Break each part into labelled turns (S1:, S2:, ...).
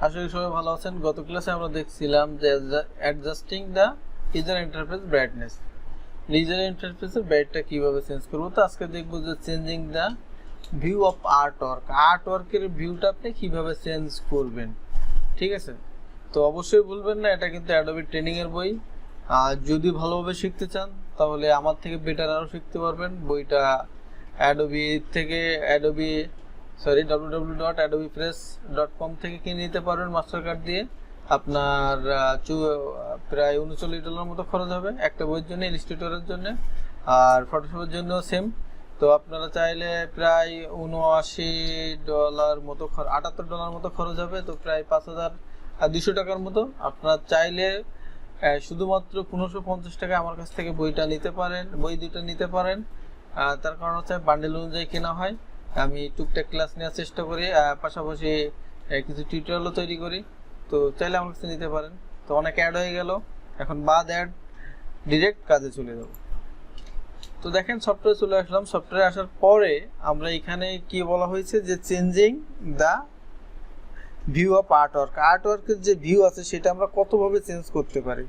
S1: আশা করি সবাই ভালো আছেন। গত ক্লাসে আমরা দেখছিলাম যে adjusting the user interface brightness, user ইন্টারফেসের ব্রাইটটা কিভাবে চেঞ্জ করব। তো আজকে দেখব যে চেঞ্জিং দ্য ভিউ অফ আর্টওয়ার্কের ভিউটা আপনি কিভাবে চেঞ্জ করবেন। ঠিক আছে, তো অবশ্যই ভুলবেন না, এটা কিন্তু অ্যাডোবি ট্রেনিং এর বই। আর যদি ভালোভাবে শিখতে চান তাহলে আমার থেকে বেটার আরও শিখতে পারবেন। বইটা অ্যাডোবি থেকে www.adobefresh.com থেকে কিনে নিতে পারবেন মাস্টার কার্ড দিয়ে। আপনার প্রায় $39 মতো খরচ হবে একটা বইয়ের জন্য, ইলাস্ট্রেটরের জন্য, আর ফটোশপের জন্য সেম। তো আপনারা চাইলে প্রায় $79 মতো $78 মতো খরচ হবে, তো প্রায় 5200 টাকার মতো। আপনারা চাইলে শুধুমাত্র 1550 টাকা আমার কাছ থেকে বইটা নিতে পারেন, বই দুটো নিতে পারেন। তার কারণ হচ্ছে বান্ডেল অনুযায়ী কেনা হয়। আমি টুকটাক ক্লাস নেওয়ার চেষ্টা করি, পাশাপাশি কিছু টিউটোরিয়ালও তৈরি করি। তো চাইলে আমার কাছে নিতে পারেন। তো অনেক অ্যাড হয়ে গেল, এখন বাদ অ্যাড ডিরেক্ট কাজে চলে যাব। তো দেখেন সফটওয়্যারে চলে আসলাম। সফটওয়্যারে আসার পরে আমরা এখানে কি বলা হয়েছে যে চেঞ্জিং দ্য ভিউ অফ আর্টওয়ার্কের যে ভিউ আছে সেটা আমরা কতভাবে চেঞ্জ করতে পারি।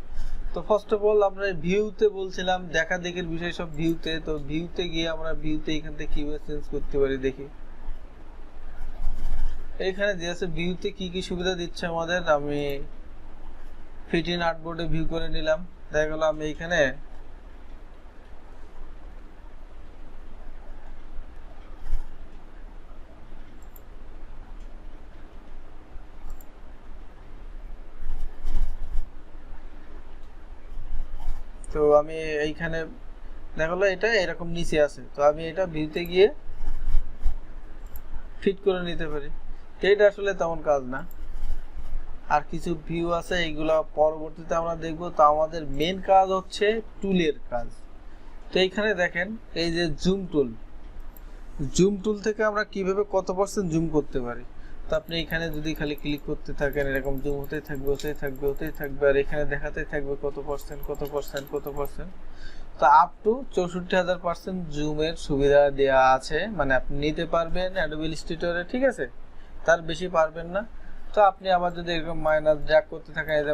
S1: তো ফার্স্ট অফ অল আমরা ভিউতে বলছিলাম, দেখা দেখির বিষয় সব ভিউতে। তো ভিউতে গিয়ে আমরা ভিউতে এখান থেকে কিভাবে চেঞ্জ করতে পারি দেখি। এখানে যে আছে ভিউতে কি কি সুবিধা দিচ্ছে আমাদের। আমি ফিট ইন আর্টবোর্ডে ভিউ করে নিলাম। দেখা গেল আমি এখানে তো আমি এইখানে দেখা গেলো এটা এরকম নিচে আছে, তো আমি এটা ভিউতে গিয়ে ফিট করে নিতে পারি। তো এটা আসলে তেমন কাজ না। আর কিছু ভিউ আছে, এইগুলা পরবর্তীতে আমরা দেখব। তো আমাদের মেন কাজ হচ্ছে টুলের কাজ। তো এইখানে দেখেন এই যে জুম টুল থেকে আমরা কিভাবে কত পার্সেন্ট জুম করতে পারি। তো আপনি এখানে যদি খালি ক্লিক করতে থাকেন এরকম জুম হতেই থাকবে আর এখানে দেখাতেই থাকবে কত পার্সেন্ট। তো আপ টু 64,000% জুমের সুবিধা দেওয়া আছে, মানে আপনি নিতে পারবেন অ্যাডোবি ইলাস্ট্রেটরে। ঠিক আছে, তার বেশি পারবেন না। তো আপনি আবার যদি এরকম মাইনাস ড্র্যাগ করতে থাকেন, এই যে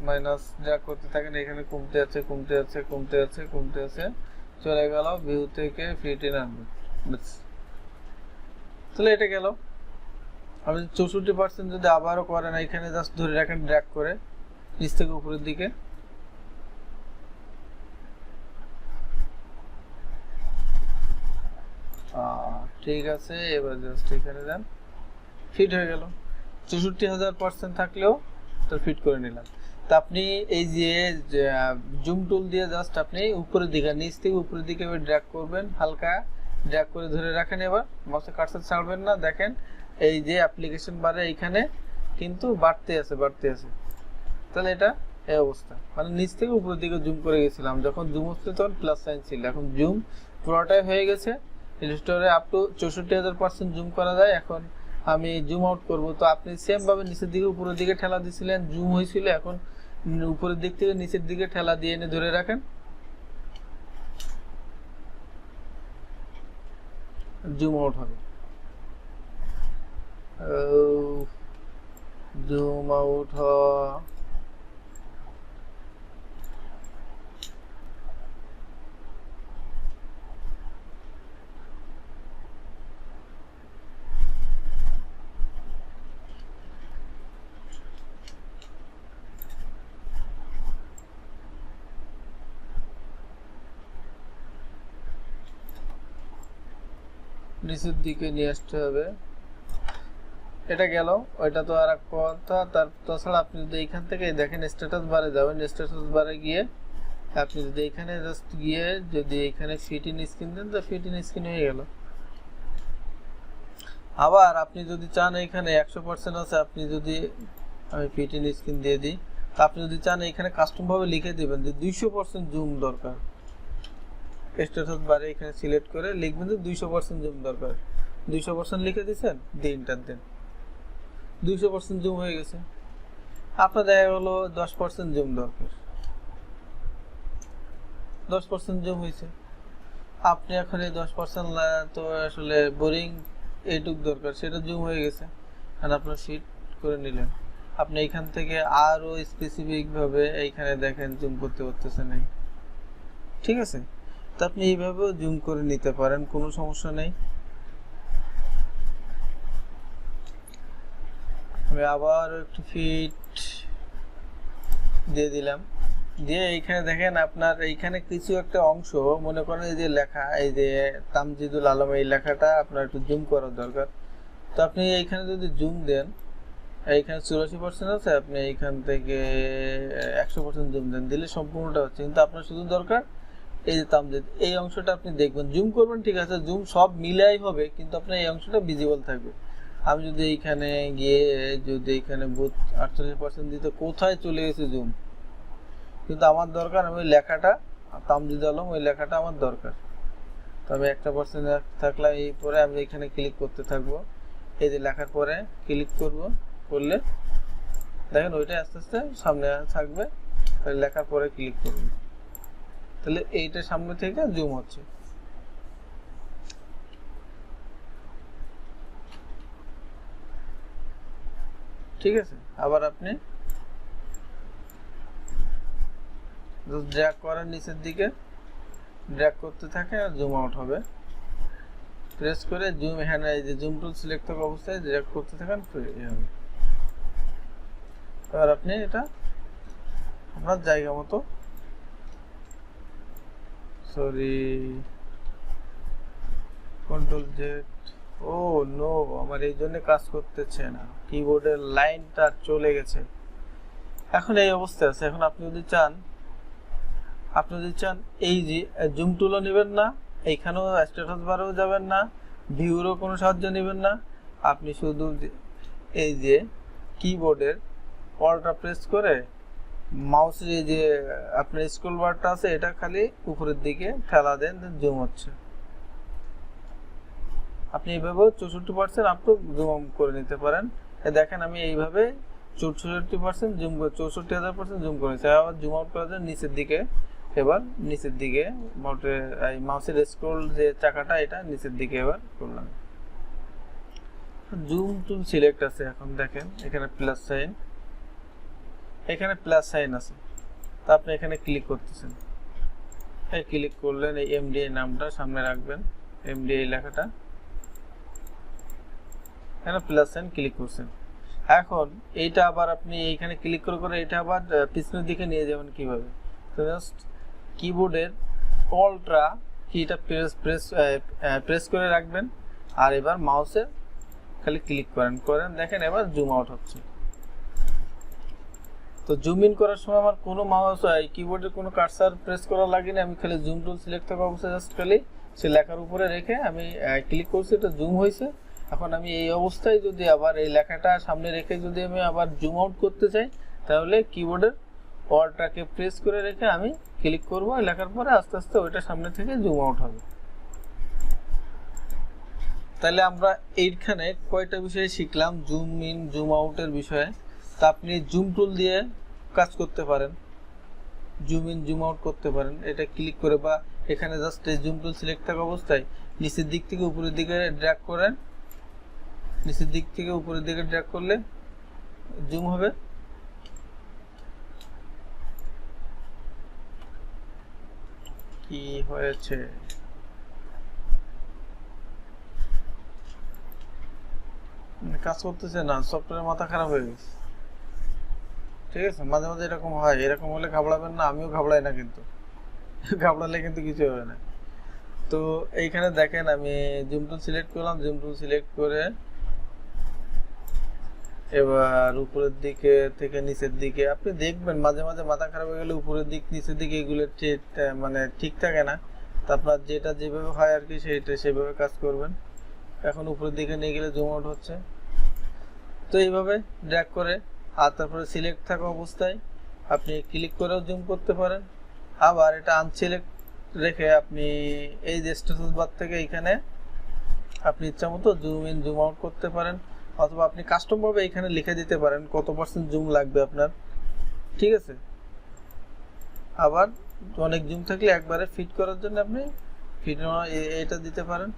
S1: মাইনাস ড্র্যাগ করতে থাকেন, এখানে কমতে আছে চলে গেল ভিউ থেকে ফিট ইন আনবে। তাহলে এটা গেল। আপনি 64% যদি আবারও করেন, এখানে জাস্ট ধরে রাখেন ড্র্যাগ করে নিচ থেকে উপরের দিকে। ঠিক আছে, এবার জাস্ট এখানে যান, ফিট হয়ে গেল। 64,000% থাকলেও তো ফিট করে নিলাম। তা আপনি এই যে জুম টুল দিয়ে জাস্ট আপনি উপরের দিকে, নিচ থেকে উপরের দিকে ড্র্যাগ করবেন, হালকা ড্র্যাগ করে ধরে রাখেন। এবার মাউসের কার্সার ছাড়বেন না। দেখেন এই যে অ্যাপ্লিকেশন বারে এইখানে কিন্তু বাড়তে আছে। তাহলে এটা এই অবস্থা, মানে নিচ থেকে উপরের দিকে জুম করে গেছিলাম। যখন জুম হচ্ছে তখন প্লাস সাইন ছিল, এখন জুম পুরোটাই হয়ে গেছে। ইলাস্ট্রেটরে আপ টু 64,000% জুম করা যায়। এখন আমি জুম আউট করব। তো আপনি সেম ভাবে নিচের দিকে উপরের দিকে ঠেলা দিছিলেন, জুম হয়েছিল। এখন উপরের দিক থেকে নিচের দিকে ঠেলা দিয়ে এনে ধরে রাখেন, জুম আউট হবে। জুম আউট হওয়া, নিচের দিকে নিয়ে আসতে হবে। এটা গেল, ওইটা তো আর এক কথা। তাছাড়া আপনি যদি এইখান থেকে দেখেন স্ট্যাটাস বারে যাবেন, স্ট্যাটাস বারে গিয়ে আপনি যদি এখানে জাস্ট গিয়ে যদি এখানে ফিট ইন স্ক্রিন দেন, তো ফিট ইন স্ক্রিন হয়ে গেল। আবার আপনি যদি চান এখানে 100% আছে, আপনি যদি আমি ফিট ইন স্ক্রিন দিয়ে দিই, তো আপনি যদি চান এখানে কাস্টম ভাবে লিখে দিবেন যে 200% জুম দরকার। স্ট্যাটাস বারে এখানে সিলেক্ট করে লিখবেন যে 200% জুম দরকার। 200% লিখে দিয়েছেন, দিয়ে এন্টার দেন, 200% জুম হয়ে গেছে। আপনার দেখা গেলো 10% জুম দরকার, 10% জুম হয়েছে। আপনি এখন এই 10% তো আসলে বোরিং এইটুক দরকার, সেটা জুম হয়ে গেছে। আর আপনার ফিট করে নিলেন। আপনি এখান থেকে আরো স্পেসিফিক ভাবে এইখানে দেখেন জুম করতে পারতেছেন না, ঠিক আছে? তো আপনি এইভাবেও জুম করে নিতে পারেন, কোনো সমস্যা নেই। আমি আবার একটু ফিট দিয়ে দিলাম, দিয়ে এইখানে দেখেন আপনার এইখানে কিছু একটা অংশ মনে করেন এই যে লেখা, এই যে তামজিদুল আলম, এই লেখাটা আপনার একটু জুম করার দরকার। তো আপনি এইখানে যদি জুম দেন, এইখানে 84% আছে, আপনি এইখান থেকে 100% জুম দেন, দিলে সম্পূর্ণটা হচ্ছে। কিন্তু আপনার শুধু দরকার এই যে তামজিদ, এই অংশটা আপনি দেখবেন, জুম করবেন ঠিক আছে, জুম সব মিলাই হবে, কিন্তু আপনার এই অংশটা ভিজিবল থাকবে। আমি যদি এইখানে গিয়ে যদি এইখানে 48% দিতে, কোথায় চলে গেছে জুম? কিন্তু আমার দরকার, আমি লেখাটা তামজিদ আলম, ওই লেখাটা আমার দরকার। তবে 1% থাকলে এই পরে আমি এখানে ক্লিক করতে থাকবো, এই যে লেখার পরে ক্লিক করব, করলে দেখেন ওইটা আস্তে আস্তে সামনে থাকবে। লেখার পরে ক্লিক করব, তাহলে এইটা সামনে থেকে জুম হচ্ছে। ঠিক আছে, আবার আপনি ড্র্যাগ করার নিচের দিকে ড্র্যাগ করতে থাকে আর জুম আউট হবে। প্রেস করে জুম, এখানে এই যে জুম টুল সিলেক্ট থাকা অবস্থায় ড্র্যাগ করতে থাকেন, হবে। এবার আপনি এটা আপনার জায়গা মতো, সরি কন্ট্রোল জেড, ও নো, আমার এই জন্য কাজ করতেছে না, কিবোর্ডের লাইনটা চলে গেছে। এখন এই অবস্থায় আছে। এখন আপনি যদি চান এই যে জুম টুলও নেবেন না, এইখানেও স্ট্যাটাস বারেও যাবেন না, ভিউরও কোনো সাহায্য নেবেন না, আপনি শুধু এই যে কিবোর্ডের অল্টটা প্রেস করে মাউসের এই যে আপনার স্ক্রল বারটা আছে, এটা খালি উপরের দিকে ঠেলা দেন, জুম হচ্ছে। আপনি এইভাবে 64% আপ টু জুম করে নিতে পারেন। দেখেন আমি এইভাবে 64% জুম করে 64,000% জুম করেছি। আবার জুম আউট করার জন্য নিচের দিকে, এবার নিচের দিকে মাউসের স্ক্রল যে চাকাটা, এটা নিচের দিকে এবার করলাম। জুম টুল সিলেক্ট আছে, এখন দেখেন এখানে প্লাস সাইন, এখানে প্লাস সাইন আছে, তা আপনি এখানে ক্লিক করতেছেন। এই ক্লিক করলেন, এই এমডিআই নামটা সামনে রাখবেন, এমডিআই লেখাটা, এখানে প্লাস সাইন ক্লিক করছেন। এখন এইটা আবার আপনি এইখানে ক্লিক করে এটা আবার পিছনের দিকে নিয়ে যাবেন কিভাবে? তো জাস্ট কিবোর্ডের অল্টরা কিটা প্রেস করে রাখবেন, আর এবার মাউসে খালি ক্লিক করেন, দেখেন এবার জুম আউট হচ্ছে। তো জুম ইন করার সময় আমার কোনো মাউস কিবোর্ডের কোনো কার্সার প্রেস করা লাগেনি, আমি খালি জুম টুল সিলেক্ট থাকা অবস্থায় জাস্ট খালি সে লেখার উপরে রেখে আমি ক্লিক করছি, এটা জুম হয়েছে। এখন আমি এই অবস্থায় যদি আবার এই লেখাটা সামনে রেখে যদি আমি আবার জুম আউট করতে চাই, তাহলে কিবোর্ডের অল্টটাকে প্রেস করে রেখে আমি ক্লিক করব, লেখার পরে আস্তে আস্তে ওইটা সামনে থেকে জুম আউট হবে। তাহলে আমরা এইখানে কয়টা বিষয় শিখলাম জুম ইন জুম আউটের বিষয়ে। তা আপনি জুম টুল দিয়ে কাজ করতে পারেন, জুম ইন জুম আউট করতে পারেন এটা ক্লিক করে, বা এখানে জাস্ট জুম টুল সিলেক্ট থাকা অবস্থায় নিচের দিক থেকে উপরের দিকে ড্র্যাগ করেন, নিচের দিক থেকে উপরের দিকে ড্র্যাগ করলে জুম হবে। কি হয়েছে? কাজ করতেছে না, সফটওয়্যার মাথা খারাপ হয়ে গেছে। ঠিক আছে, মাঝে মাঝে এরকম হয়, এরকম হলে ঘাবড়াবেন না, আমিও ঘাবড়াই না, কিন্তু ঘাবড়ালে কিন্তু কিছু হবে না। তো এইখানে দেখেন আমি জুম টুল সিলেক্ট করলাম, জুম টুল সিলেক্ট করে এবার উপরের দিকে থেকে নিচের দিকে আপনি দেখবেন মাঝে মাঝে মাথা খারাপ হয়ে গেলে উপরের দিক নিচের দিকে এগুলো মানে ঠিক থাকে না। তো আপনার যেটা যেভাবে হয় আর কি সেভাবে কাজ করবেন। এখন উপরের দিকে নিয়ে গেলে জুম আউট হচ্ছে। তো এইভাবে ড্র্যাগ করে আর তারপরে সিলেক্ট থাকা অবস্থায় আপনি ক্লিক করেও জুম করতে পারেন। আবার এটা আনসিলেক্ট রেখে আপনি এই যে স্ট্যাটাস বার থেকে এইখানে আপনি ইচ্ছা মতো জুম ইন জুম আউট করতে পারেন, অথবা আপনি কাস্টম ভাবে এখানে লিখে দিতে পারেন কত % জুম লাগবে আপনার। ঠিক আছে, আবার অনেক জুম থাকলে একবারে ফিট করার জন্য আপনি ফিট এটা দিতে পারেন।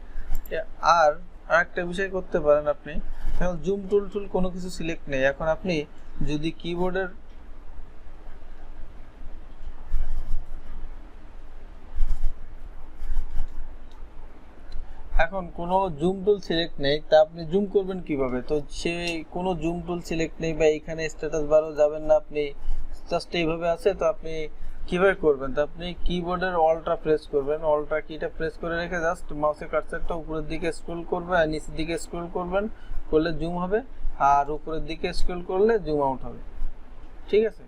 S1: আর আরেকটা বিষয় করতে পারেন, আপনি এখন জুম টুল কোনো কিছু সিলেক্ট নেই। এখন আপনি যদি কিবোর্ডের এখন কোনো জুম টুল সিলেক্ট নেই, তা আপনি জুম করবেন কিভাবে? তো সেই কোনো জুম টুল সিলেক্ট নেই বা এখানে স্ট্যাটাস বারও যাবেন না, আপনি জাস্ট এইভাবে আছে। তো আপনি কিভাবে করবেন? তো আপনি কিবোর্ডের অল্টটা প্রেস করবেন, অল্টটা কিটা প্রেস করে রেখে জাস্ট মাউসের কার্সারটা উপরের দিকে স্ক্রল করবেন আর নিচের দিকে স্ক্রল করবেন, করলে জুম হবে, আর উপরের দিকে স্ক্রল করলে জুম আউট হবে। ঠিক আছে?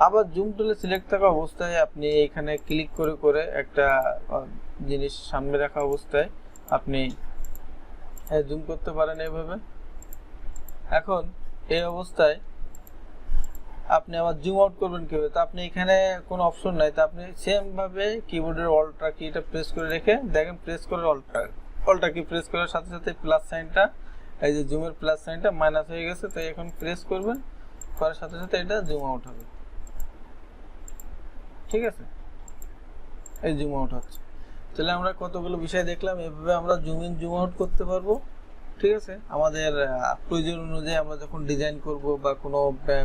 S1: আবার জুম টুলে সিলেক্ট থাকা অবস্থায় আপনি এখানে ক্লিক করে করে একটা জিনিস সামনে রাখা অবস্থায় আপনি জুম করতে পারেন এইভাবে। এখন এই অবস্থায় আপনি আবার জুম আউট করবেন কিভাবে? তো আপনি এখানে কোনো অপশন নাই, তো আপনি সেম ভাবে কিবোর্ডের অল্টটা কিটা প্রেস করে রেখে দেখেন, প্রেস করে অল্টটা কি প্রেস করার সাথে সাথে প্লাস সাইনটা, এই যে জুমের প্লাস সাইনটা মাইনাস হয়ে গেছে, তো এখন প্রেস করবেন, করার সাথে সাথে এটা জুম আউট হবে। ঠিক আছে? এই জুম আউট হচ্ছে। তাহলে আমরা কতগুলো বিষয় দেখলাম, এভাবে আমরা জুম ইন জুম আউট করতে পারবো। ঠিক আছে? আমাদের প্রয়োজন অনুযায়ী আমরা যখন ডিজাইন করব বা কোনো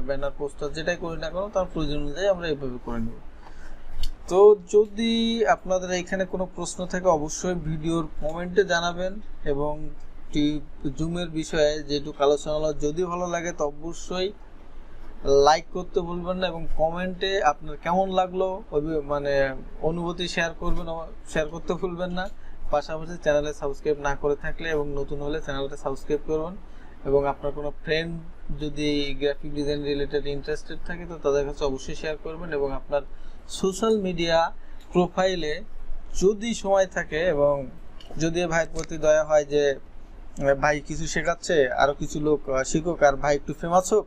S1: ব্যানার পোস্টার যেটাই করি না কেন, তার প্রয়োজন অনুযায়ী আমরা এইভাবে করে নেব। তো যদি আপনাদের এখানে কোনো প্রশ্ন থাকে অবশ্যই ভিডিওর কমেন্টে জানাবেন, এবং জুমের বিষয়ে যেটুকু আলোচনা হলো যদি ভালো লাগে তো অবশ্যই লাইক করতে ভুলবেন না, এবং কমেন্টে আপনার কেমন লাগলো মানে অনুভূতি শেয়ার করবেন, শেয়ার করতে ভুলবেন না। পাশাপাশি চ্যানেলে সাবস্ক্রাইব না করে থাকলে এবং নতুন হলে চ্যানেলটা সাবস্ক্রাইব করবেন, এবং আপনার কোনো ফ্রেন্ড যদি গ্রাফিক ডিজাইন রিলেটেড ইন্টারেস্টেড থাকে তো তাদের কাছে অবশ্যই শেয়ার করবেন, এবং আপনার সোশ্যাল মিডিয়া প্রোফাইলে যদি সময় থাকে এবং যদি ভাইয়ের প্রতি দয়া হয় যে ভাই কিছু শেখাচ্ছে, আরও কিছু লোক শিখুক আর ভাই একটু ফেমাস হোক,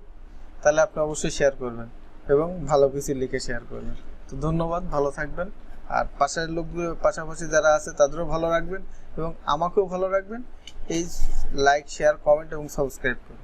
S1: তাহলে আপনি অবশ্যই শেয়ার করবেন এবং ভালো কিছু লিখে শেয়ার করবেন। তো ধন্যবাদ, ভালো থাকবেন, আর পাশের লোকগুলো পাশাপাশি যারা আছে তাদেরও ভালো রাখবেন এবং আমাকেও ভালো রাখবেন। এই লাইক, শেয়ার, কমেন্ট এবং সাবস্ক্রাইব করুন।